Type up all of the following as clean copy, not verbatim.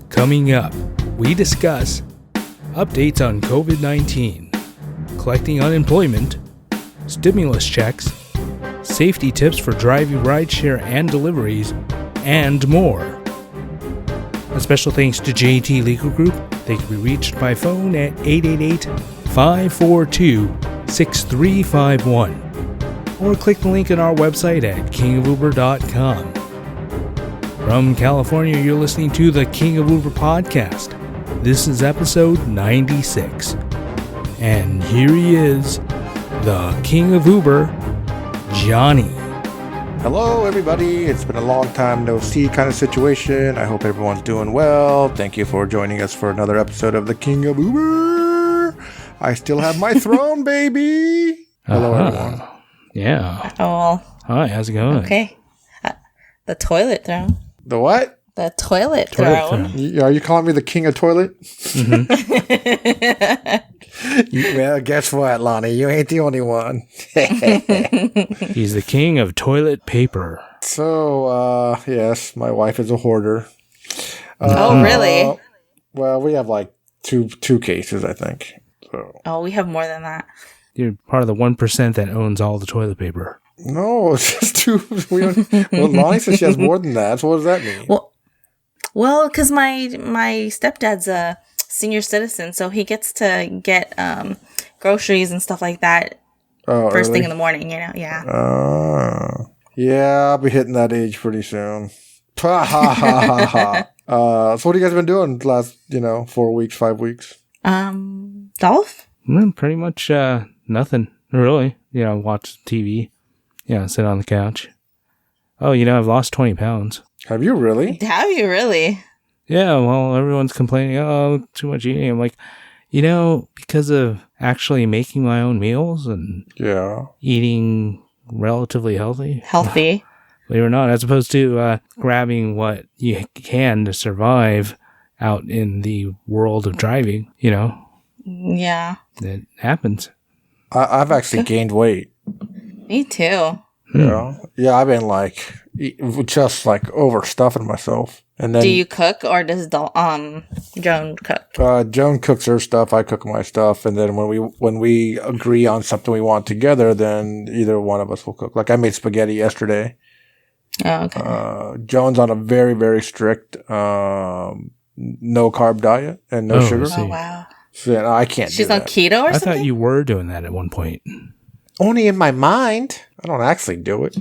Coming up, we discuss updates on COVID-19, collecting unemployment, stimulus checks, safety tips for driving rideshare and deliveries, and more. A special thanks to JT Legal Group. They can be reached by phone at 888-542-6351 or click the link on our website at kingofuber.com. From California, you're listening to the King of Uber podcast. This is episode 96. And here he is, the King of Uber, Johnny. Hello, everybody. It's been a long time no see kind of situation. I hope everyone's doing well. Thank you for joining us for another episode of the King of Uber. I still have my throne, baby. Hello, everyone. Yeah. Oh. Hi, how's it going? Okay. The toilet throne. The what? The toilet throne. Are you calling me the king of toilet? Mm-hmm. Well, guess what, Lonnie? You ain't the only one. He's the king of toilet paper. So, yes, my wife is a hoarder. Oh, really? Well, we have like two cases, I think. So. Oh, we have more than that. You're part of the 1% that owns all the toilet paper. No, it's just two. Well, Lonnie says she has more than that. So what does that mean? Well, because my stepdad's a senior citizen, so he gets to get groceries and stuff like that first thing in the morning, you know? Yeah. Yeah, I'll be hitting that age pretty soon. Ha ha ha ha. So what have you guys been doing the last, 4 weeks, 5 weeks? Dolph? Pretty much nothing, really. Watch TV. Sit on the couch. Oh, I've lost 20 pounds. Have you really? Have you really? Yeah, well, everyone's complaining, oh, too much eating. I'm like, because of actually making my own meals and eating relatively healthy. Healthy. Believe it or not, as opposed to grabbing what you can to survive out in the world of driving, Yeah. It happens. I've actually gained weight. Me too. Yeah, I've been just overstuffing myself. And then, do you cook or does Joan cook? Joan cooks her stuff. I cook my stuff, and then when we agree on something we want together, then either one of us will cook. Like I made spaghetti yesterday. Oh, okay. Joan's on a very, very strict no carb diet and no sugar. Oh wow. So I can't. She's on keto or something. I thought you were doing that at one point. Only in my mind. I don't actually do it.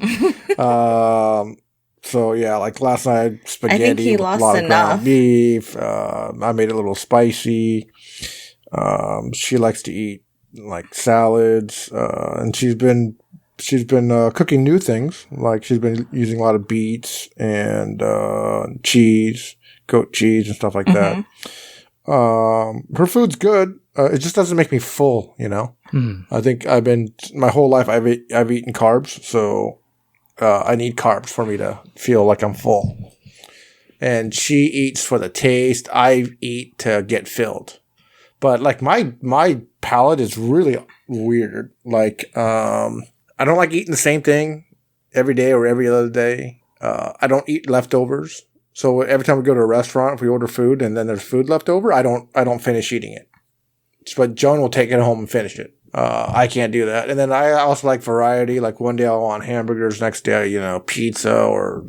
So yeah, like last night, spaghetti, I think he lost a lot of enough. ground beef. I made it a little spicy. She likes to eat like salads, and she's been cooking new things. Like she's been using a lot of beets and cheese, goat cheese, and stuff like that. Her food's good. It just doesn't make me full, I think my whole life I've eaten carbs, so I need carbs for me to feel like I'm full. And she eats for the taste. I eat to get filled. But like my palate is really weird. Like I don't like eating the same thing every day or every other day. I don't eat leftovers. So every time we go to a restaurant, if we order food and then there's food left over, I don't finish eating it. But Joan will take it home and finish it. I can't do that. And then I also like variety. Like one day I'll want hamburgers, next day, pizza or,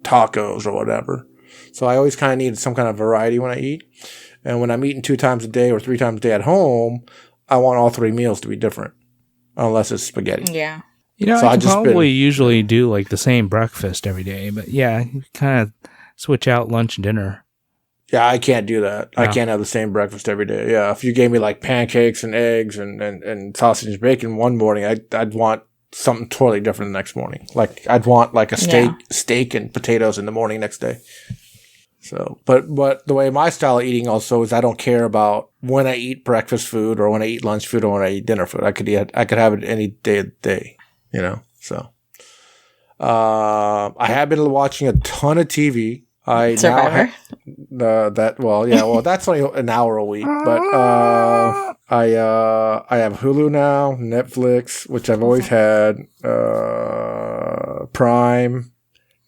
tacos or whatever. So I always kind of need some kind of variety when I eat. And when I'm eating 2 times a day or 3 times a day at home, I want all 3 meals to be different. Unless it's spaghetti. Yeah. So I probably usually do like the same breakfast every day, but yeah, you kind of switch out lunch and dinner. Yeah, I can't do that. No. I can't have the same breakfast every day. Yeah, if you gave me like pancakes and eggs and sausage and bacon one morning, I'd want something totally different the next morning. Like I'd want like a steak and potatoes in the morning next day. So, but the way my style of eating also is I don't care about when I eat breakfast food or when I eat lunch food or when I eat dinner food. I could have it any day of the day. So, I have been watching a ton of TV. Survivor? That's only an hour a week, but, I have Hulu now, Netflix, which I've always had, Prime,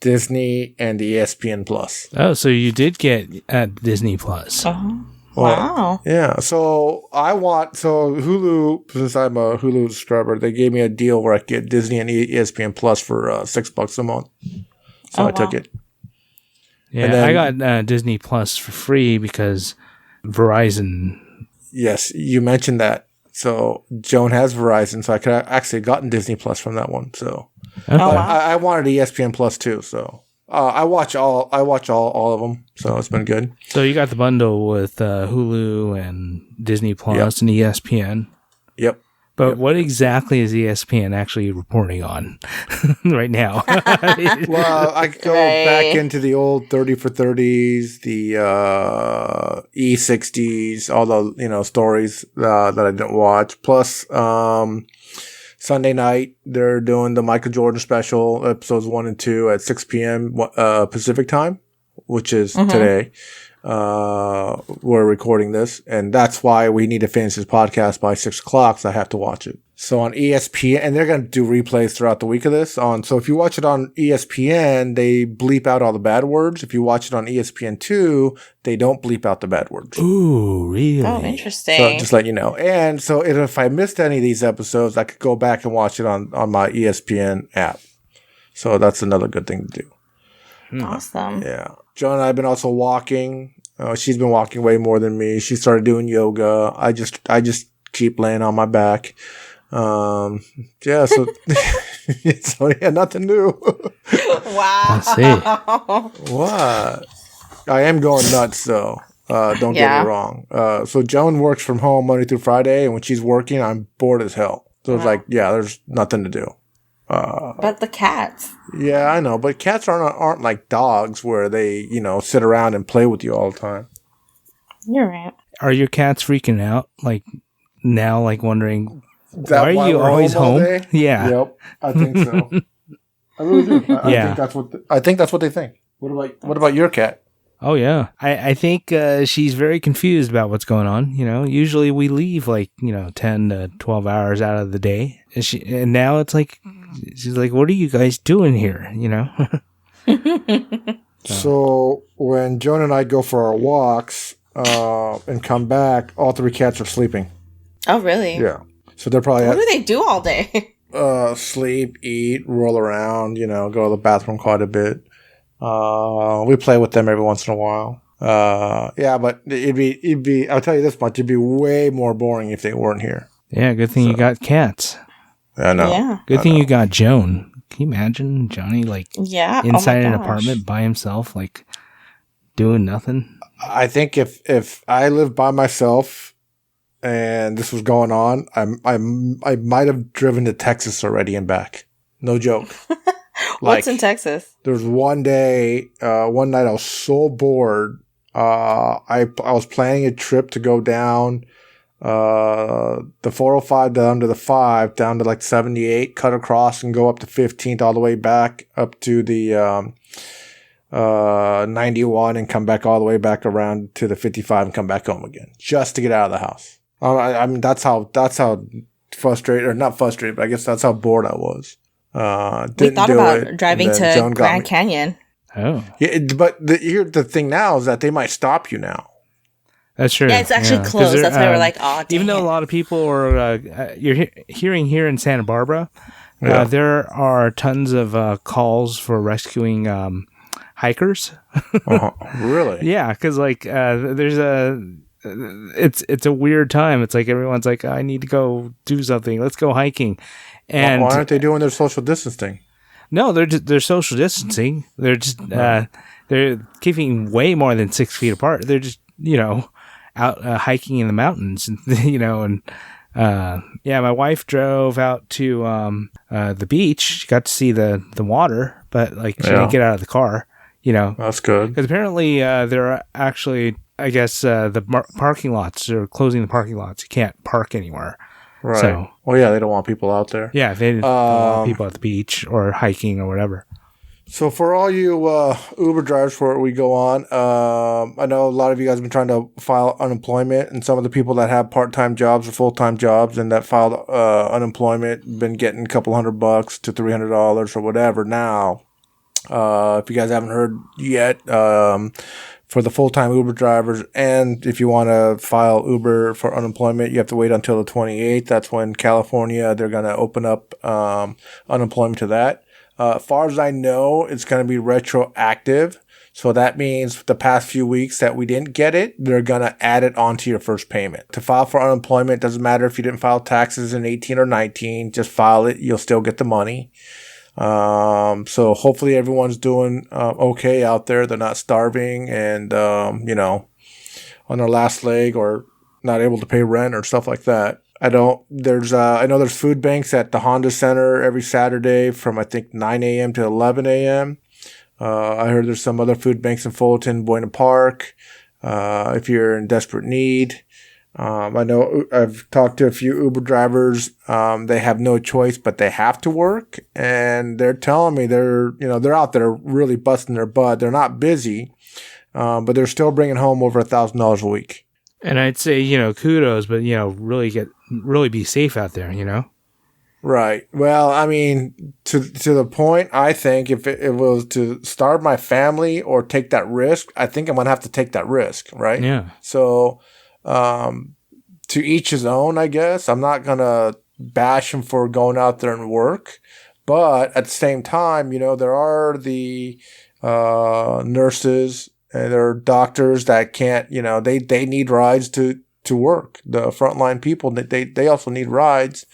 Disney, and the ESPN Plus. Oh, so you did get Disney Plus. Uh-huh. Well, Wow. Yeah. So Hulu, since I'm a Hulu subscriber, they gave me a deal where I could get Disney and ESPN Plus for $6 a month. So I took it. Yeah, and then, I got Disney Plus for free because Verizon. Yes, you mentioned that. So Joan has Verizon, so I could have actually gotten Disney Plus from that one. So I wanted ESPN Plus too. So I watch all of them. So it's been good. So you got the bundle with Hulu and Disney Plus and ESPN. Yep. But what exactly is ESPN actually reporting on right now? Well, I go back into the old 30 for 30s, the E60s, all the stories that I didn't watch. Plus, Sunday night they're doing the Michael Jordan special, episodes 1 and 2 at 6 p.m. Pacific time, which is today. We're recording this, and that's why we need to finish this podcast by 6 o'clock, so I have to watch it. So on ESPN, and they're going to do replays throughout the week of this. So if you watch it on ESPN, they bleep out all the bad words. If you watch it on ESPN2, they don't bleep out the bad words. Ooh, really? Oh, interesting. So just let you know. And so if I missed any of these episodes, I could go back and watch it on my ESPN app. So that's another good thing to do. Awesome. Yeah. Joan and I have been also walking. She's been walking way more than me. She started doing yoga. I just keep laying on my back. So nothing new. Wow. I see. What? I am going nuts though. Don't get me wrong. So Joan works from home Monday through Friday, and when she's working, I'm bored as hell. So it's there's nothing to do. But the cats. Yeah, I know, but cats aren't like dogs where they, sit around and play with you all the time. You're right. Are your cats freaking out? Like now, like wondering why are you always home? Yeah. Yep, I think so. I really do. I think that's what they think. What about your cat? Oh yeah, I think she's very confused about what's going on. Usually we leave 10 to 12 hours out of the day, and now it's like she's like, "What are you guys doing here?" So when Joan and I go for our walks and come back, all 3 cats are sleeping. Oh really? Yeah. So they're probably what do they do all day? Sleep, eat, roll around. Go to the bathroom quite a bit. We play with them every once in a while. But it'd be, I'll tell you this much, it'd be way more boring if they weren't here. Yeah, good thing you got cats. I know. Yeah. Good thing you got Joan. Can you imagine Johnny, inside an apartment by himself, doing nothing? I think if I lived by myself and this was going on, I might have driven to Texas already and back. No joke. What's in Texas? There was one night I was so bored. I was planning a trip to go down the 405 down to the 5, down to 78, cut across and go up to 15th all the way back up to the 91 and come back all the way back around to the 55 and come back home again just to get out of the house. I mean that's how frustrated, or not frustrated, but I guess that's how bored I was. We thought about driving to Grand Canyon. Oh, yeah, but the thing now is that they might stop you now. That's true. Yeah, it's actually closed. That's why we're like, oh, dang even though a lot of people are, you're hearing here in Santa Barbara, there are tons of calls for rescuing hikers. Really? Yeah, because there's it's a weird time. It's like everyone's like, I need to go do something. Let's go hiking. And why aren't they doing their social distancing? No, they're social distancing. They're just they're keeping way more than 6 feet apart. They're just out hiking in the mountains, and my wife drove out to the beach. She got to see the water, but she didn't get out of the car. That's good, because apparently they're actually, I guess, the parking lots are closing the parking lots. You can't park anywhere. Right. So, they don't want people out there. Yeah, they don't want people at the beach or hiking or whatever. So for all you Uber drivers where we go on, I know a lot of you guys have been trying to file unemployment, and some of the people that have part-time jobs or full-time jobs and that filed unemployment been getting a couple $100 to $300 or whatever now. If you guys haven't heard yet, for the full-time Uber drivers, and if you want to file Uber for unemployment, you have to wait until the 28th. That's when California, they're going to open up unemployment to that. As far as I know, it's going to be retroactive. So that means the past few weeks that we didn't get it, they're going to add it onto your first payment. To file for unemployment, doesn't matter if you didn't file taxes in 18 or 19, just file it. You'll still get the money. So hopefully everyone's doing okay out there. They're not starving and, on their last leg or not able to pay rent or stuff like that. I know there's food banks at the Honda Center every Saturday from I think 9 a.m. to 11 a.m. I heard there's some other food banks in Fulton, Buena Park, if you're in desperate need. I know I've talked to a few Uber drivers. They have no choice, but they have to work, and they're telling me they're out there really busting their butt. They're not busy, but they're still bringing home over $1,000 a week. And I'd say, kudos, but really be safe out there, Right. Well, I mean, to the point, I think if it was to starve my family or take that risk, I think I'm going to have to take that risk, right? Yeah. So, to each his own, I guess. I'm not going to bash him for going out there and work. But at the same time, there are the nurses and there are doctors that can't, they need rides to work. The frontline people, they also need rides.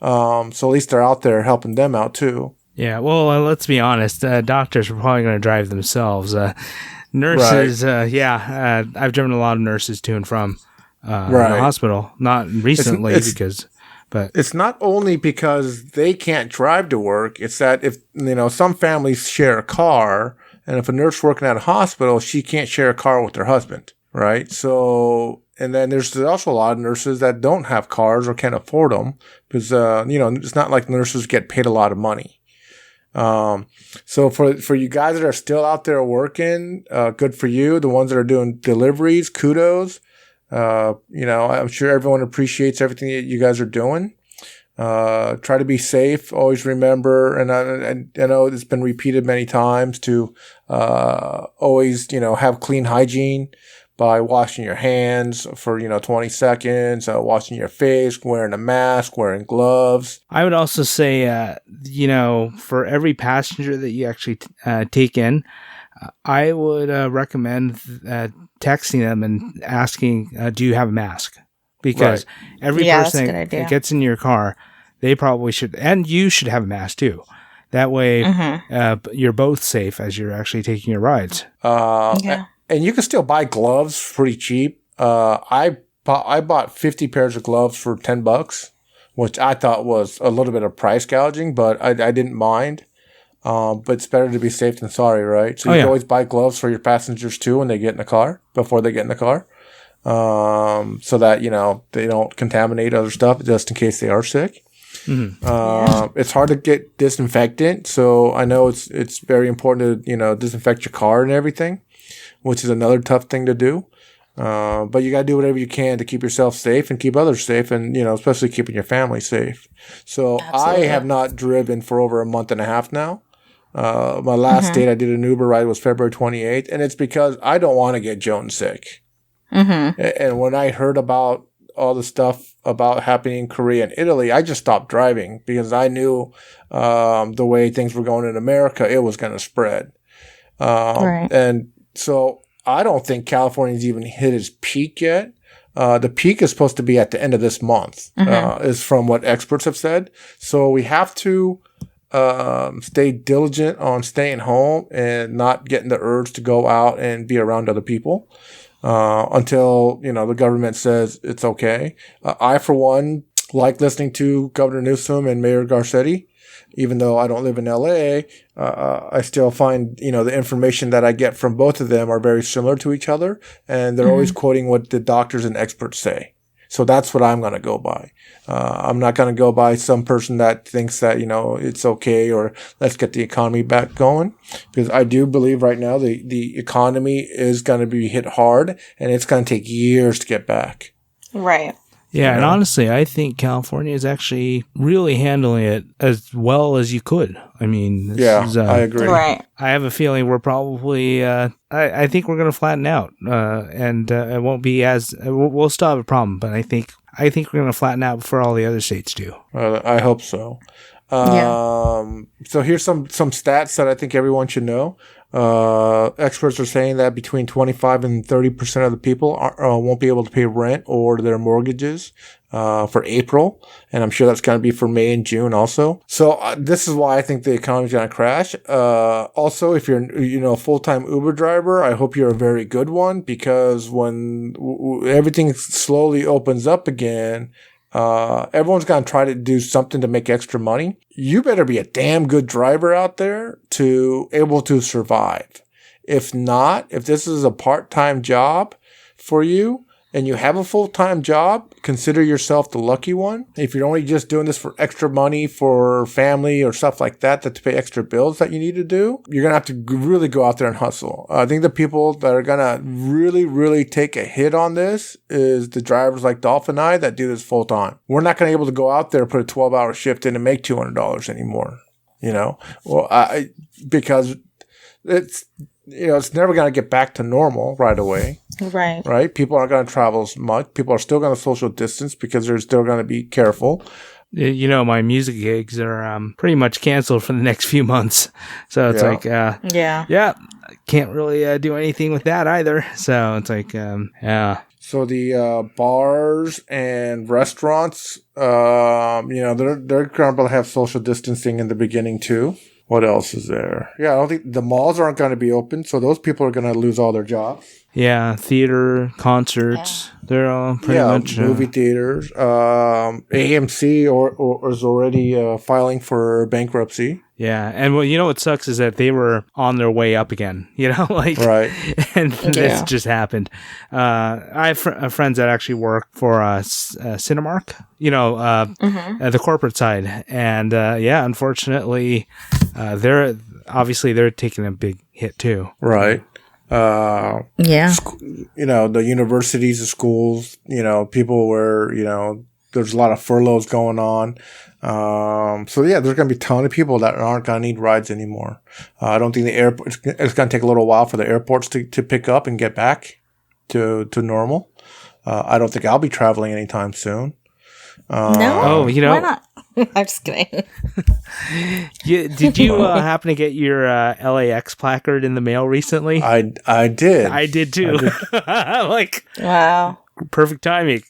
So at least they're out there helping them out too. Yeah, well, let's be honest. Doctors are probably going to drive themselves. Nurses, right. I've driven a lot of nurses to and from the hospital. Not recently but it's not only because they can't drive to work. It's that if some families share a car, and if a nurse working at a hospital, she can't share a car with her husband, right? So, and then there's also a lot of nurses that don't have cars or can't afford them because it's not like nurses get paid a lot of money. So for you guys that are still out there working, good for you. The ones that are doing deliveries, kudos. I'm sure everyone appreciates everything that you guys are doing. Try to be safe. Always remember, and I know it's been repeated many times to, always, have clean hygiene by washing your hands for, 20 seconds, washing your face, wearing a mask, wearing gloves. I would also say, for every passenger that you actually take in, I would recommend texting them and asking, do you have a mask? Because every person that gets in your car, they probably should, and you should have a mask too. That way, you're both safe as you're actually taking your rides. And you can still buy gloves pretty cheap. I bought 50 pairs of gloves for $10, which I thought was a little bit of price gouging, but I didn't mind. But it's better to be safe than sorry, right? So you can always buy gloves for your passengers too when they get in the car, before they get in the car. So that, they don't contaminate other stuff just in case they are sick. Mm-hmm. It's hard to get disinfectant. So I know it's very important to, disinfect your car and everything, which is another tough thing to do. But you got to do whatever you can to keep yourself safe and keep others safe and, especially keeping your family safe. So absolutely. I have not driven for over a month and a half now. My last date I did an Uber ride was February 28th, and it's because I don't want to get Joan sick. Mm-hmm. And when I heard about all the stuff about happening in Korea and Italy, I just stopped driving because I knew the way things were going in America, it was going to spread. And so I don't think California's even hit its peak yet. The peak is supposed to be at the end of this month, is from what experts have said. So we have to stay diligent on staying home and not getting the urge to go out and be around other people until, the government says it's okay. I, for one, like listening to Governor Newsom and Mayor Garcetti. Even though I don't live in LA, I still find, the information that I get from both of them are very similar to each other. And they're always quoting what the doctors and experts say. So that's what I'm going to go by. I'm not going to go by some person that thinks that, it's okay or let's get the economy back going. Because I do believe right now the economy is going to be hit hard and it's going to take years to get back. Right. Yeah, and honestly, I think California is actually really handling it as well as you could. I mean, I agree. Right. I have a feeling we're probably, I think we're going to flatten out, and it won't be as, we'll still have a problem, but I think we're going to flatten out before all the other states do. I hope so. So here's some stats that I think everyone should know. Experts are saying that between 25 and 30% of the people won't be able to pay rent or their mortgages for April, and I'm sure that's going to be for May and June also. So this is why I think the economy is going to crash. Also, if you're a full-time Uber driver, I hope you're a very good one, because when everything slowly opens up again, everyone's going to try to do something to make extra money. You better be a damn good driver out there to able to survive. If not, if this is a part-time job for you and you have a full-time job, consider yourself the lucky one. If you're only just doing this for extra money for family or stuff like that to pay extra bills that you need to do, you're going to have to really go out there and hustle. I think the people that are going to really, really take a hit on this is the drivers like Dolph and I that do this full-time. We're not going to be able to go out there, put a 12-hour shift in and make $200 anymore, because it's never going to get back to normal right away. Right. People aren't going to travel as much. People are still going to social distance because they're still going to be careful. My music gigs are pretty much canceled for the next few months. So it's can't really do anything with that either. So it's like, So the bars and restaurants, they're going to have social distancing in the beginning too. What else is there? Yeah, I don't think the malls aren't going to be open, so those people are going to lose all their jobs. Yeah, theater, concerts, they're all pretty much... movie theaters. AMC is already filing for bankruptcy. Yeah, and what sucks is that they were on their way up again, right. And this just happened. I have friends that actually work for Cinemark, the corporate side, and unfortunately, they're taking a big hit too. Right. The universities, the schools, people where there's a lot of furloughs going on. There's going to be a ton of people that aren't going to need rides anymore. I don't think it's going to take a little while for the airports to pick up and get back to normal. I don't think I'll be traveling anytime soon. No. Why not? I'm just kidding. Did you happen to get your LAX placard in the mail recently? I did. I did too. Wow. Perfect timing.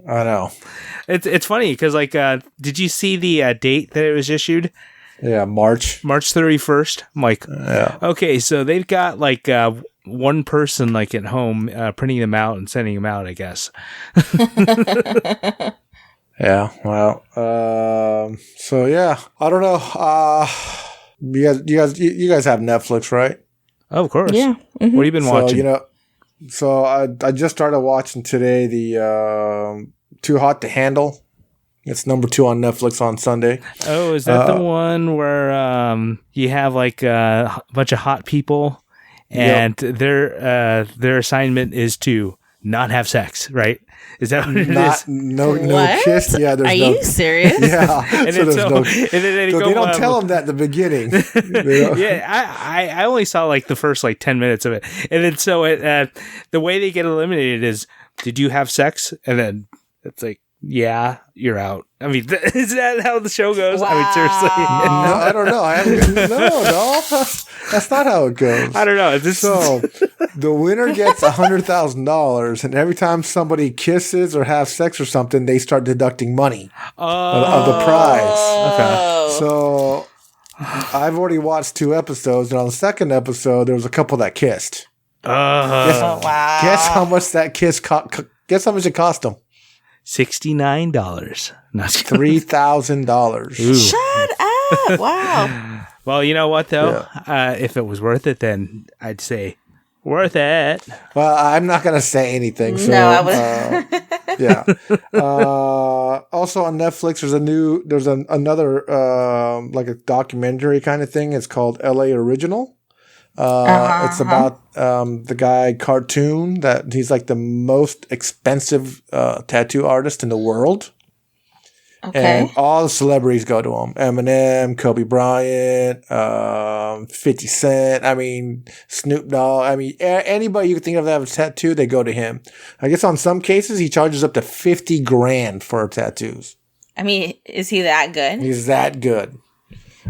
I know. It's funny because did you see the date that it was issued? Yeah, March 31st. I'm like, yeah. Okay, so they've got one person at home printing them out and sending them out, I guess. Yeah. Well. So yeah, I don't know. You guys have Netflix, right? Oh, of course. Yeah. Mm-hmm. What have you been watching? So I just started watching today the Too Hot to Handle. It's number 2 on Netflix on Sunday. Oh, is that the one where you have a bunch of hot people and their assignment is to not have sex, right? Is that what it is? No kiss. Yeah, Are you serious? Yeah. And so they don't tell them that at the beginning. Yeah, I only saw the first 10 minutes of it, and then the way they get eliminated is, did you have sex? And then it's yeah, you're out. I mean, is that how the show goes? Wow. I mean, seriously. No, I don't know. No. That's not how it goes. I don't know. So the winner gets $100,000, and every time somebody kisses or has sex or something, they start deducting money of the prize. Okay. So I've already watched 2 episodes, and on the second episode, there was a couple that kissed. Wow. Guess how much that kiss guess how much it cost them? $69. $3,000. Shut up! Wow. Well, you know what though? Yeah. If it was worth it, then I'd say worth it. Well, I'm not gonna say anything. So, no, I was. Yeah. Also on Netflix, there's another a documentary kind of thing. It's called LA Original. It's about the guy Cartoon, that he's like the most expensive tattoo artist in the world. Okay. And all the celebrities go to him. Eminem, Kobe Bryant, 50 Cent. I mean, Snoop Dogg. I mean, anybody you could think of that have a tattoo, they go to him. I guess on some cases, he charges up to $50,000 for tattoos. I mean, is he that good? He's that good.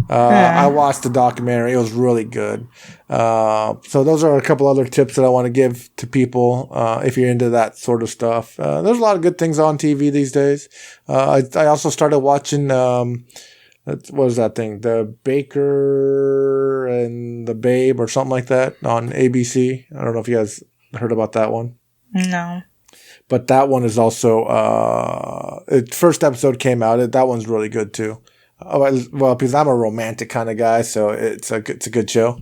I watched the documentary. It was really good. So those are a couple other tips that I want to give to people if you're into that sort of stuff. There's a lot of good things on TV these days. I also started watching, what was that thing? The Baker and the Babe or something like that on ABC. I don't know if you guys heard about that one. No. But that one is also, first episode came out. That one's really good too. Well, because I'm a romantic kind of guy, so it's a good show.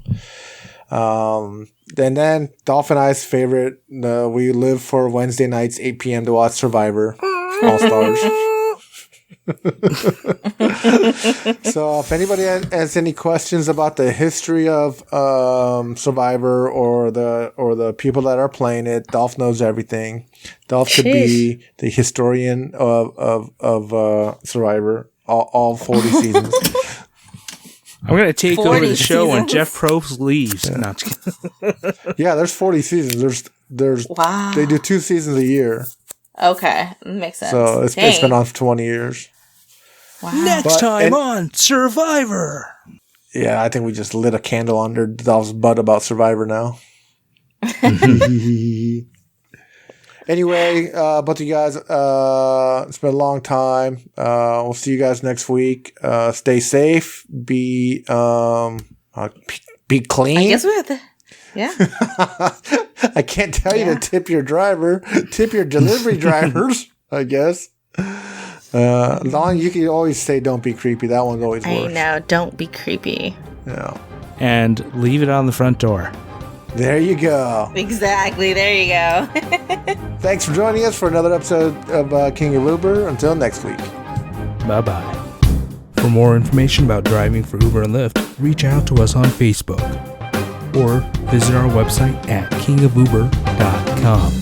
And then Dolph and I's favorite, we live for Wednesday nights, 8 p.m. to watch Survivor, All Stars. So if anybody has any questions about the history of Survivor or the people that are playing it, Dolph knows everything. Dolph could be the historian of Survivor. All 40 seasons. I'm going to take over the show seasons? when Jeff Probst leaves. Yeah. No, Yeah, there's 40 seasons. There's wow. They do 2 seasons a year. Okay, makes sense. So it's been on for 20 years. Wow. Next time on Survivor. Yeah, I think we just lit a candle under Dolph's butt about Survivor now. Anyway, both of you guys, it's been a long time. We'll see you guys next week. Stay safe. Be clean. I guess we have to. Yeah. I can't tell you to tip your driver. Tip your delivery drivers, I guess. Long, you can always say don't be creepy. That one's always worse. I know. Don't be creepy. Yeah. And leave it on the front door. There you go. Exactly. There you go. Thanks for joining us for another episode of King of Uber. Until next week. Bye-bye. For more information about driving for Uber and Lyft, reach out to us on Facebook or visit our website at kingofuber.com.